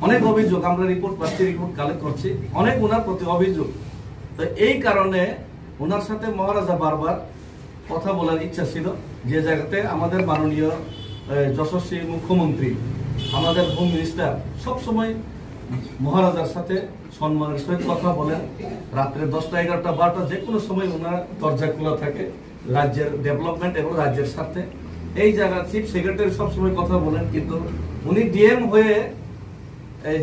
অনেক অভিযোগ, আমরা রিপোর্ট কালেক্ট করছি, অনেক ওনার প্রতি অভিযোগ। তো এই কারণে ওনার সাথে মহারাজা বারবার কথা বলার ইচ্ছা ছিল, যে জায়গাতে আমাদের মাননীয় যশস্বী মুখ্যমন্ত্রী, আমাদের হোম মিনিস্টার সবসময় মহারাজার সাথে সম্মানের সহিত কথা বলেন। রাত্রে 10টা, 11টা, 12টা যে কোনো সময় ওনার দরজা খোলা থাকে রাজ্যের ডেভেলপমেন্ট এবং রাজ্যের সাথে। এই জায়গা চিফ সেক্রেটারি সবসময় কথা বলেন, কিন্তু উনি ডিএম হয়ে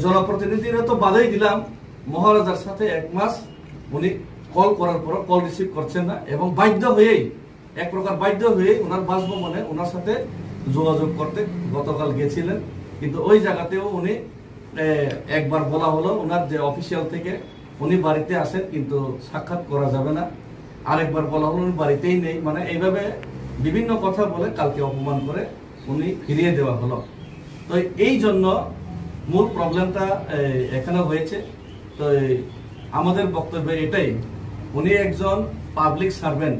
জনপ্রতিনিধিরা তো বাধাই দিলাম, মহারাজার সাথে 1 মাস উনি কল করার পর কল রিসিভ করছেন না, এবং বাধ্য হয়েই এক প্রকার ওনার বাসভবনে ওনার সাথে যোগাযোগ করতে গতকাল গেছিলেন। কিন্তু ওই জায়গাতেও উনি একবার বলা হলো ওনার যে অফিসিয়াল থেকে উনি বাড়িতে আসেন, কিন্তু সাক্ষাৎ করা যাবে না। আরেকবার বলা হলো উনি বাড়িতেই নেই। মানে এইভাবে বিভিন্ন কথা বলে কালকে অপমান করে উনি ফিরিয়ে দেওয়া হলো। তো এই জন্য মূল প্রবলেমটা এখানে হয়েছে। তো আমাদের বক্তব্য এটাই, উনি একজন পাবলিক সার্ভেন্ট।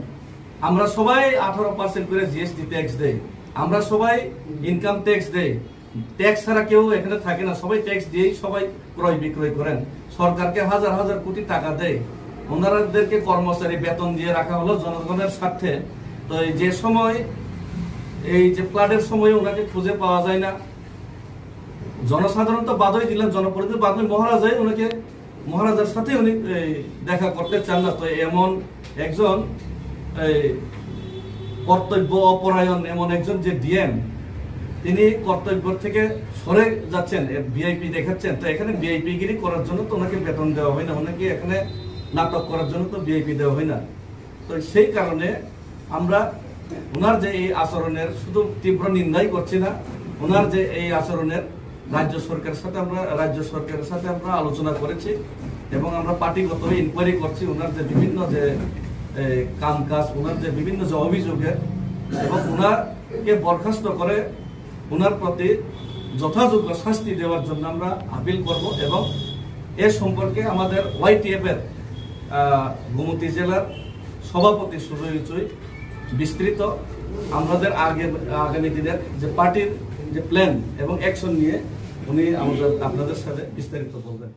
আমরা সবাই 18% করে জিএসটি ট্যাক্স দেই, আমরা সবাই ইনকাম ট্যাক্স দেই। ট্যাক্স ছাড়া কেউ এখানে থাকে না, সবাই ট্যাক্স দিয়েই সবাই ক্রয় বিক্রয় করেন। সরকারকে হাজার হাজার কোটি টাকা দেয়, ওনাদেরকে কর্মচারী বেতন দিয়ে রাখা হলো জনগণের স্বার্থে। তো যে সময় এই যে ফ্লাডের সময় ওনাকে খুঁজে পাওয়া যায় না, জনসাধারণ তো বাদই দিলেন, জনপ্রতিনিধি বাদই, মহারাজার সাথে উনি দেখা করতে চান না। তো এমন একজন কর্তব্য অপরায়ণ, এমন একজন যে ডিএম, তিনি কর্তব্য থেকে সরে যাচ্ছেন, ভিআইপি দেখাচ্ছেন। তো এখানে ভিআইপি গিরি করার জন্য তো ওনাকে বেতন দেওয়া হয় না, ওনাকে এখানে নাটক করার জন্য তো ভিআইপি দেওয়া হয় না। তো সেই কারণে আমরা ওনার যে এই আচরণের শুধু তীব্র নিন্দাই করছি না, ওনার যে এই আচরণের রাজ্য সরকারের সাথে আমরা আলোচনা করেছি, এবং আমরা পার্টিগত ইনকোয়ারি করছি ওনার যে বিভিন্ন যে কাম কাজ, ওনার যে বিভিন্ন যে অভিযোগের, এবং ওনাকে বরখাস্ত করে ওনার প্রতি যথাযোগ্য শাস্তি দেওয়ার জন্য আমরা আপিল করব। এবং এ সম্পর্কে আমাদের ওয়াইটিএফ এর গোমতী জেলার সভাপতি সুজয় চুই বিস্তৃত আমাদের আগামী দিনের যে পার্টির যে প্ল্যান এবং অ্যাকশন নিয়ে উনি আপনাদের সাথে বিস্তারিত বলবেন।